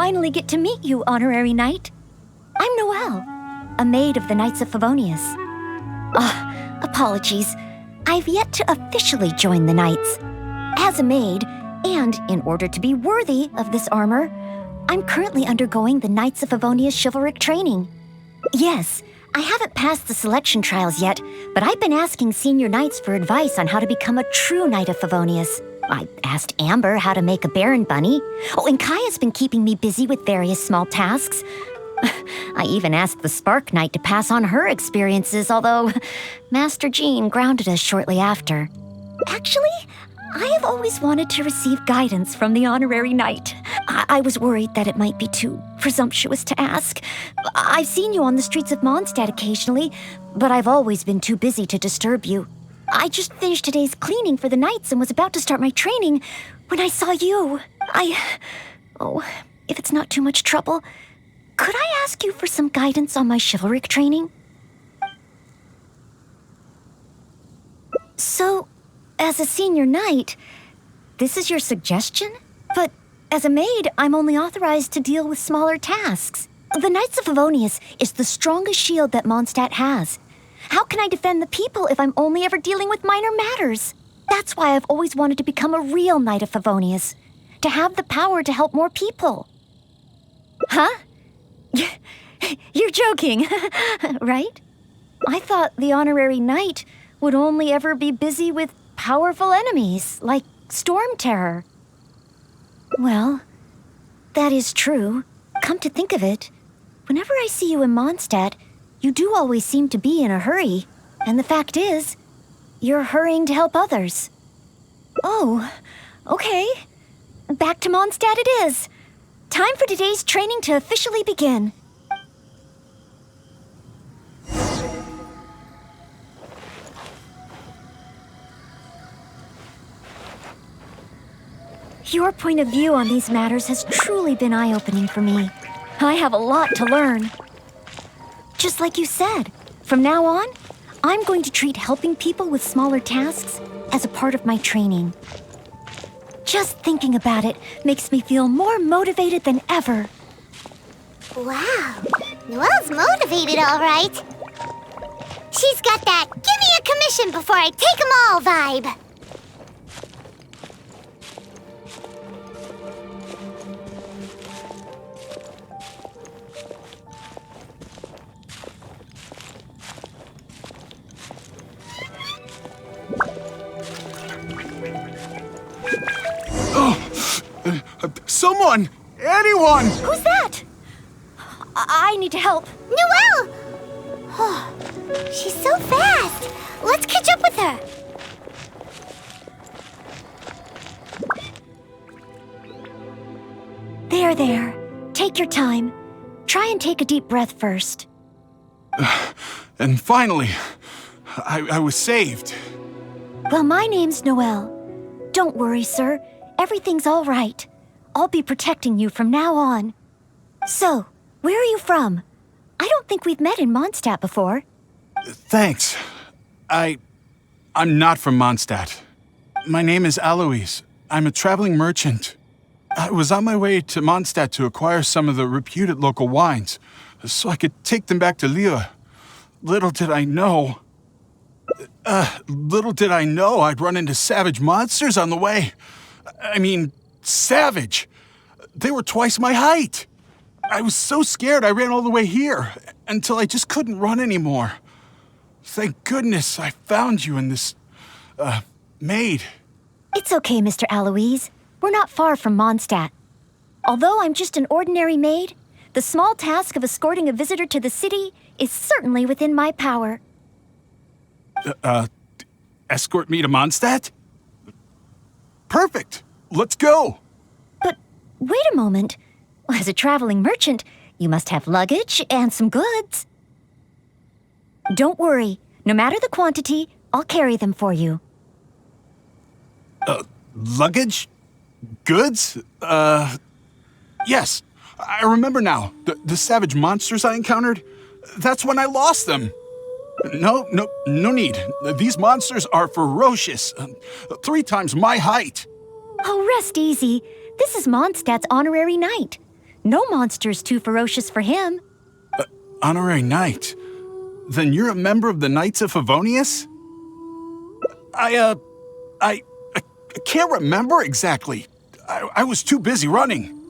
finally get to meet you, Honorary Knight. I'm Noelle, a maid of the Knights of Favonius. Apologies. I've yet to officially join the Knights. As a maid, and in order to be worthy of this armor, I'm currently undergoing the Knights of Favonius Chivalric training. Yes, I haven't passed the selection trials yet, but I've been asking senior knights for advice on how to become a true Knight of Favonius. I asked Amber how to make a Baron Bunny. Oh, and Kaya's been keeping me busy with various small tasks. I even asked the Spark Knight to pass on her experiences, although Master Jean grounded us shortly after. Actually, I have always wanted to receive guidance from the Honorary Knight. I was worried that it might be too presumptuous to ask. I've seen you on the streets of Monstadt occasionally, but I've always been too busy to disturb you. I just finished today's cleaning for the Knights and was about to start my training when I saw you. If it's not too much trouble, could I ask you for some guidance on my chivalric training? So, as a senior knight, this is your suggestion? But as a maid, I'm only authorized to deal with smaller tasks. The Knights of Favonius is the strongest shield that Monstadt has. How can I defend the people if I'm only ever dealing with minor matters? That's why I've always wanted to become a real Knight of Favonius, to have the power to help more people. Huh? You're joking, right? I thought the Honorary Knight would only ever be busy with powerful enemies, like Storm Terror. Well, that is true. Come to think of it, whenever I see you in Monstadt, you do always seem to be in a hurry. And the fact is, you're hurrying to help others. Oh, okay. Back to Monstadt it is. Time for today's training to officially begin. Your point of view on these matters has truly been eye-opening for me. I have a lot to learn. Just like you said, from now on, I'm going to treat helping people with smaller tasks as a part of my training. Just thinking about it makes me feel more motivated than ever. Wow, Noelle's motivated, all right. She's got that give me a commission before I take 'em all vibe. Someone! Anyone! Who's that? I need to help. Noelle! Oh, she's so fast. Let's catch up with her. There. Take your time. Try and take a deep breath first. And finally, I was saved. Well, my name's Noelle. Don't worry, sir. Everything's all right. I'll be protecting you from now on. So, where are you from? I don't think we've met in Monstadt before. Thanks. I'm not from Monstadt. My name is Aloise. I'm a traveling merchant. I was on my way to Monstadt to acquire some of the reputed local wines, so I could take them back to Lille. Little did I know I'd run into savage monsters on the way. I mean, savage. They were twice my height. I was so scared I ran all the way here, until I just couldn't run anymore. Thank goodness I found you in this, Maid. It's okay, Mr. Aloise. We're not far from Mondstadt. Although I'm just an ordinary maid, the small task of escorting a visitor to the city is certainly within my power. Escort me to Mondstadt? Perfect. Let's go. But wait a moment. As a traveling merchant, you must have luggage and some goods. Don't worry. No matter the quantity, I'll carry them for you. Luggage? Goods? Yes. I remember now. The savage monsters I encountered? That's when I lost them. No need. These monsters are ferocious. 3 times my height. Oh, rest easy. This is Mondstadt's honorary knight. No monster's too ferocious for him. Honorary Knight? Then you're a member of the Knights of Favonius? I can't remember exactly. I was too busy running.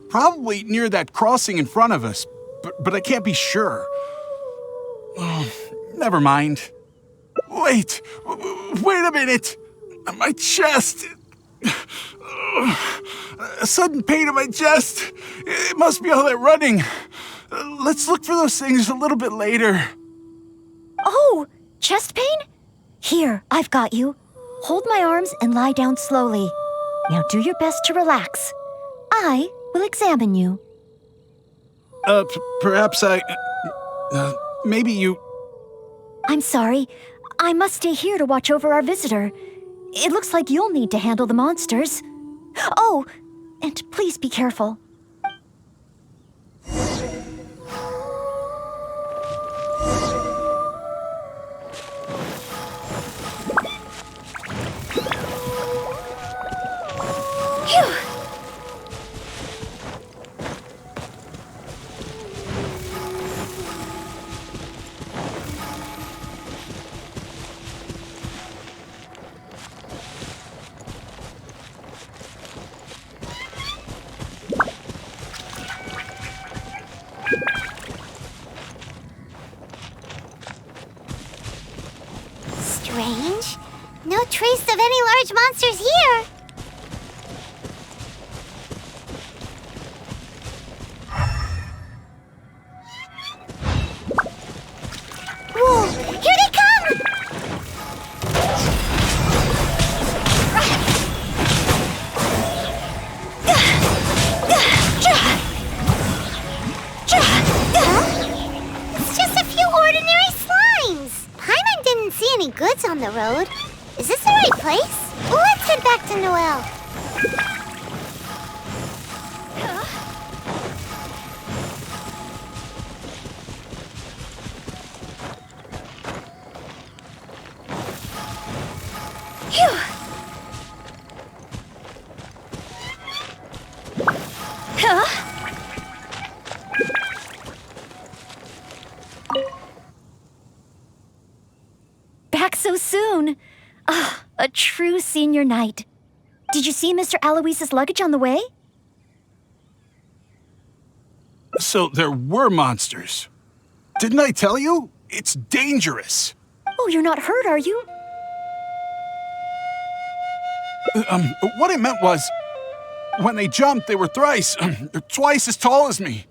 Probably near that crossing in front of us, but I can't be sure. Oh, never mind. Wait a minute. My chest. A sudden pain in my chest. It must be all that running. Let's look for those things a little bit later. Oh, chest pain? Here, I've got you. Hold my arms and lie down slowly. Now do your best to relax. I will examine you. Perhaps maybe you... I'm sorry. I must stay here to watch over our visitor. It looks like you'll need to handle the monsters. Oh, and please be careful. Phew! Strange. No trace of any large monsters here. Whoa! Here they come! It's just a few ordinary slimes. Paimon didn't see any goods on the road. Is this the right place? Let's head back to Noelle. Phew! Huh? Back so soon. Ah, a true senior knight. Did you see Mr. Aloise's luggage on the way? So there were monsters. Didn't I tell you? It's dangerous. Oh, you're not hurt, are you? What I meant was, when they jumped, they were twice as tall as me.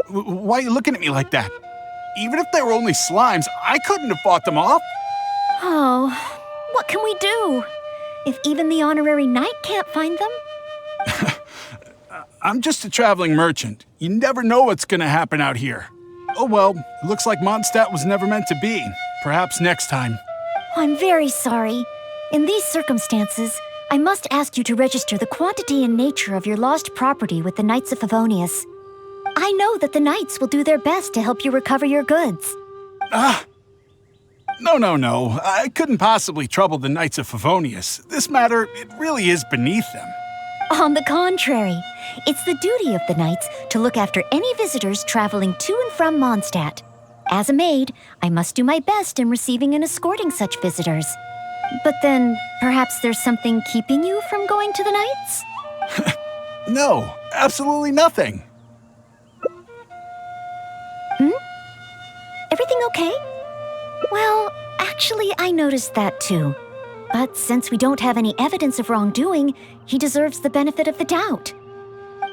Why are you looking at me like that? Even if they were only slimes, I couldn't have fought them off. Oh, what can we do? If even the honorary knight can't find them? I'm just a traveling merchant. You never know what's gonna happen out here. Oh well, it looks like Monstadt was never meant to be. Perhaps next time. I'm very sorry. In these circumstances, I must ask you to register the quantity and nature of your lost property with the Knights of Favonius. I know that the Knights will do their best to help you recover your goods. No. I couldn't possibly trouble the Knights of Favonius. This matter, it really is beneath them. On the contrary, it's the duty of the Knights to look after any visitors traveling to and from Monstadt. As a maid, I must do my best in receiving and escorting such visitors. But then, perhaps there's something keeping you from going to the Knights? No, absolutely nothing. Everything okay? Well, actually, I noticed that too. But since we don't have any evidence of wrongdoing, he deserves the benefit of the doubt.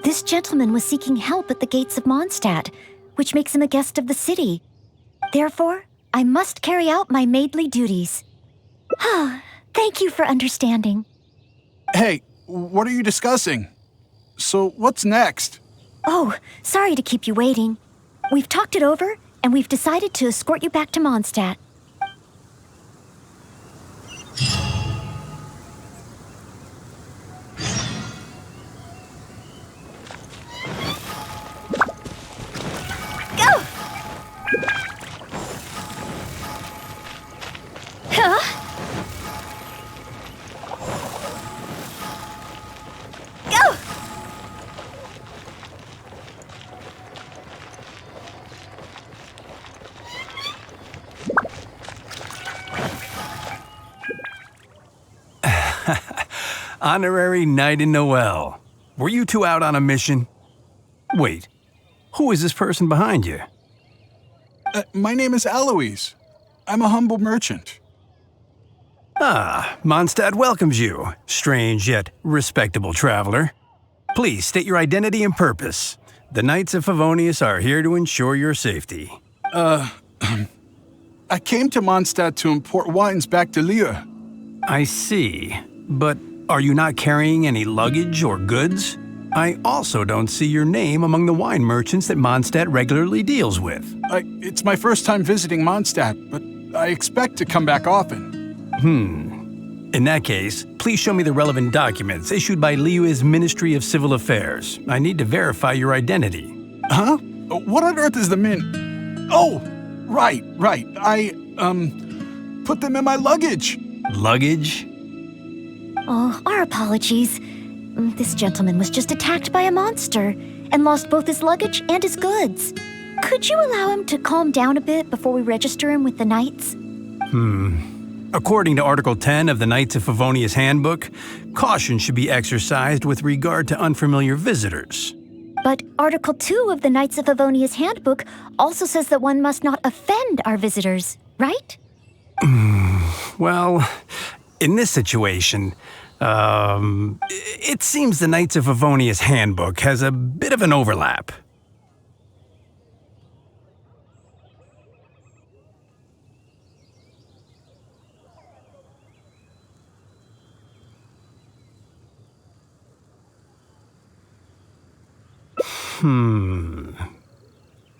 This gentleman was seeking help at the gates of Mondstadt, which makes him a guest of the city. Therefore, I must carry out my maidly duties. Thank you for understanding. Hey, what are you discussing? So what's next? Oh, sorry to keep you waiting. We've talked it over, and we've decided to escort you back to Mondstadt. Go! Huh? Go! Honorary Knight in Noelle. Were you two out on a mission? Wait, who is this person behind you? My name is Aloise. I'm a humble merchant. Ah, Monstadt welcomes you, strange yet respectable traveler. Please state your identity and purpose. The Knights of Favonius are here to ensure your safety. I came to Monstadt to import wines back to Lille. I see. But are you not carrying any luggage or goods? I also don't see your name among the wine merchants that Monstadt regularly deals with. It's my first time visiting Mondstadt, but I expect to come back often. In that case, please show me the relevant documents issued by Liyue's Ministry of Civil Affairs. I need to verify your identity. Huh? What on earth is the Oh, right. I put them in my luggage. Luggage? Oh, our apologies. This gentleman was just attacked by a monster and lost both his luggage and his goods. Could you allow him to calm down a bit before we register him with the Knights? According to Article 10 of the Knights of Favonius Handbook, caution should be exercised with regard to unfamiliar visitors. But Article 2 of the Knights of Favonius Handbook also says that one must not offend our visitors, right? Well, in this situation, it seems the Knights of Favonius Handbook has a bit of an overlap.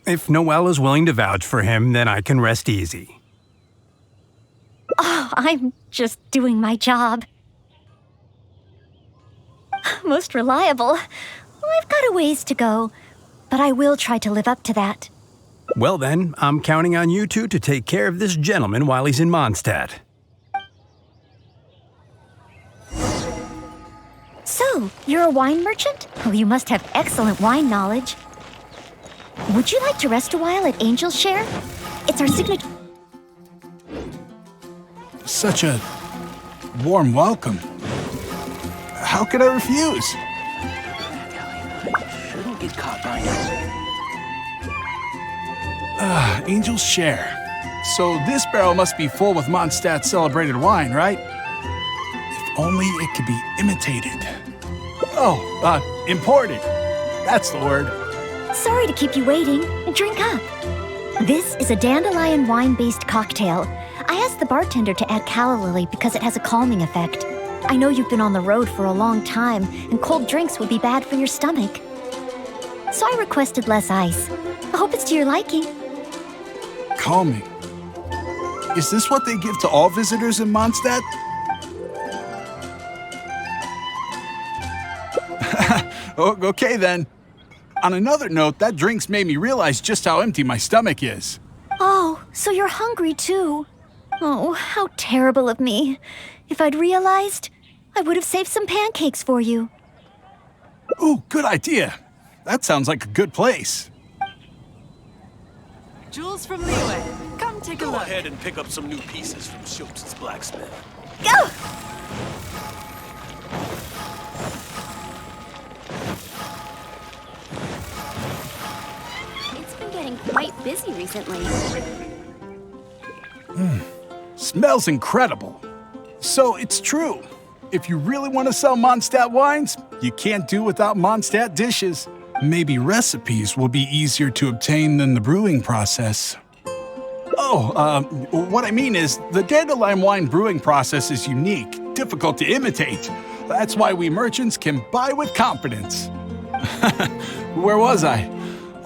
If Noelle is willing to vouch for him, then I can rest easy. Oh, I'm just doing my job. Most reliable. I've got a ways to go, but I will try to live up to that. Well then, I'm counting on you two to take care of this gentleman while he's in Monstadt. So, you're a wine merchant? Oh, you must have excellent wine knowledge. Would you like to rest a while at Angel's Share? It's our signature... Such a warm welcome. How could I refuse? Shouldn't get caught by us. Angel's Share. So this barrel must be full with Mondstadt's celebrated wine, right? If only it could be imitated. Oh, imported. That's the word. Sorry to keep you waiting. Drink up. This is a dandelion wine-based cocktail. I asked the bartender to add calla lily because it has a calming effect. I know you've been on the road for a long time, and cold drinks would be bad for your stomach. So I requested less ice. I hope it's to your liking. Calming. Is this what they give to all visitors in Mondstadt? Okay then. On another note, that drink's made me realize just how empty my stomach is. Oh, so you're hungry too. Oh, how terrible of me. If I'd realized, I would have saved some pancakes for you. Ooh, good idea. That sounds like a good place. Jewels from Liyue. Come take a Go look. ahead and pick up some new pieces from Schultz's blacksmith. Go! It's been getting quite busy recently. Smells incredible. So it's true. If you really want to sell Mondstadt wines, you can't do without Mondstadt dishes. Maybe recipes will be easier to obtain than the brewing process. Oh, what I mean is, the dandelion wine brewing process is unique, difficult to imitate. That's why we merchants can buy with confidence. Where was I?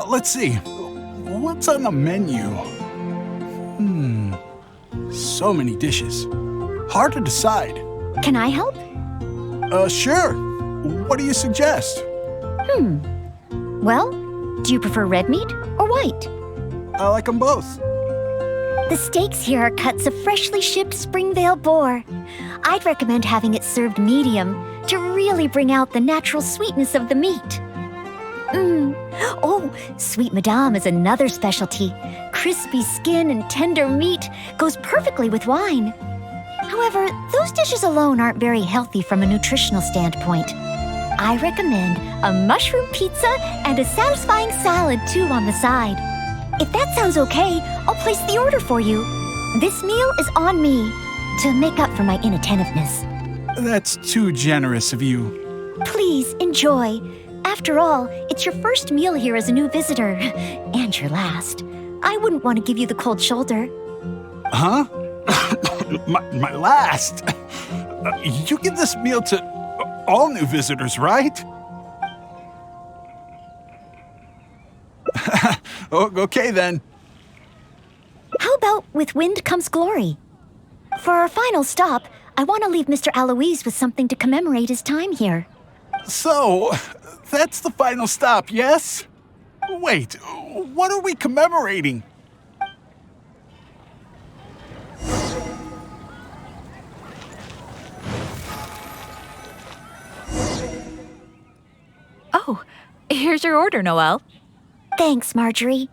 Let's see. What's on the menu? So many dishes. Hard to decide. Can I help? Sure. What do you suggest? Well, do you prefer red meat or white? I like them both. The steaks here are cuts of freshly shipped Springvale boar. I'd recommend having it served medium to really bring out the natural sweetness of the meat. Oh, Sweet Madame is another specialty. Crispy skin and tender meat goes perfectly with wine. However, those dishes alone aren't very healthy from a nutritional standpoint. I recommend a mushroom pizza and a satisfying salad too on the side. If that sounds okay, I'll place the order for you. This meal is on me to make up for my inattentiveness. That's too generous of you. Please enjoy. After all, it's your first meal here as a new visitor, and your last. I wouldn't want to give you the cold shoulder. Huh? my last? You give this meal to all new visitors, right? Okay then. How about with wind comes glory? For our final stop, I want to leave Mr. Aloise with something to commemorate his time here. So, that's the final stop, yes? Wait, what are we commemorating? Oh, here's your order, Noelle. Thanks, Marjorie.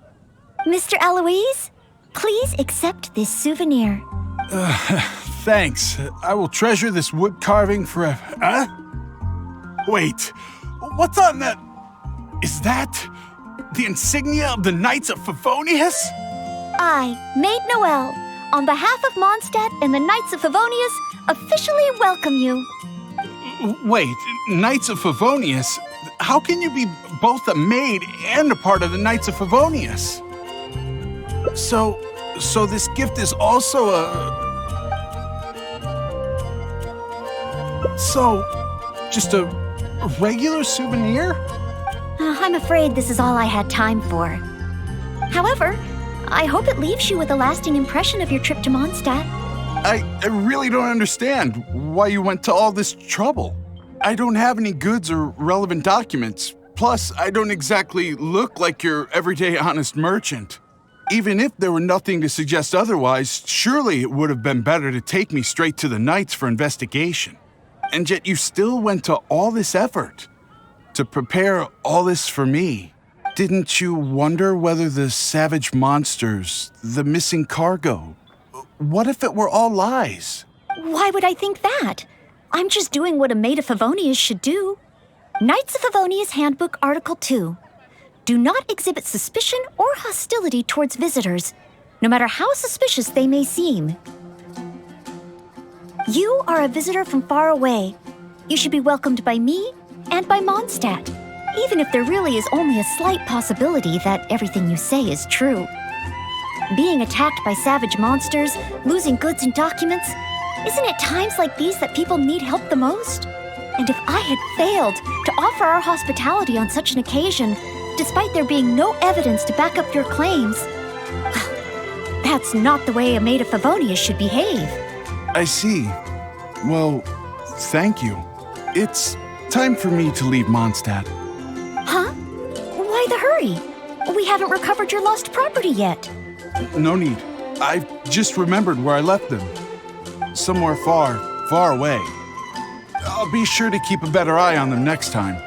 Mr. Aloise, please accept this souvenir. Thanks. I will treasure this wood carving forever. Huh? Wait, what's on that? Is that the insignia of the Knights of Favonius? I, Maid Noelle, on behalf of Monstadt and the Knights of Favonius, officially welcome you. Wait, Knights of Favonius? How can you be both a maid and a part of the Knights of Favonius? So this gift is also just a regular souvenir? I'm afraid this is all I had time for. However, I hope it leaves you with a lasting impression of your trip to Monstadt. I really don't understand why you went to all this trouble. I don't have any goods or relevant documents. Plus, I don't exactly look like your everyday honest merchant. Even if there were nothing to suggest otherwise, surely it would have been better to take me straight to the Knights for investigation. And yet you still went to all this effort to prepare all this for me. Didn't you wonder whether the savage monsters, the missing cargo, what if it were all lies? Why would I think that? I'm just doing what a Maid of Favonius should do. Knights of Favonius Handbook Article 2. Do not exhibit suspicion or hostility towards visitors, no matter how suspicious they may seem. You are a visitor from far away. You should be welcomed by me and by Monstadt, even if there really is only a slight possibility that everything you say is true. Being attacked by savage monsters, losing goods and documents, isn't it times like these that people need help the most? And if I had failed to offer our hospitality on such an occasion, despite there being no evidence to back up your claims, that's not the way a Maid of Favonius should behave. I see. Well, thank you. It's time for me to leave Mondstadt. Huh? Why the hurry? We haven't recovered your lost property yet. No need. I've just remembered where I left them. Somewhere far, far away. I'll be sure to keep a better eye on them next time.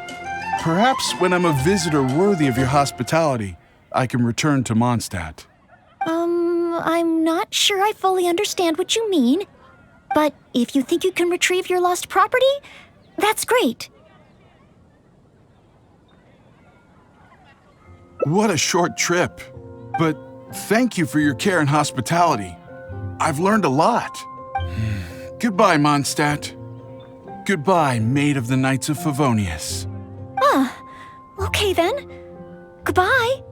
Perhaps when I'm a visitor worthy of your hospitality, I can return to Mondstadt. I'm not sure I fully understand what you mean. But if you think you can retrieve your lost property, that's great. What a short trip. But thank you for your care and hospitality. I've learned a lot. Goodbye, Mondstadt. Goodbye, Maid of the Knights of Favonius. Okay then. Goodbye.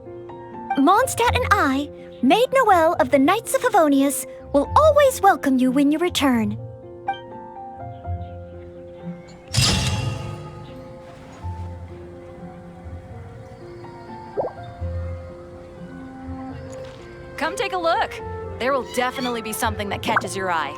Mondstadt and I, Maid Noelle of the Knights of Favonius, will always welcome you when you return. Come take a look. There will definitely be something that catches your eye.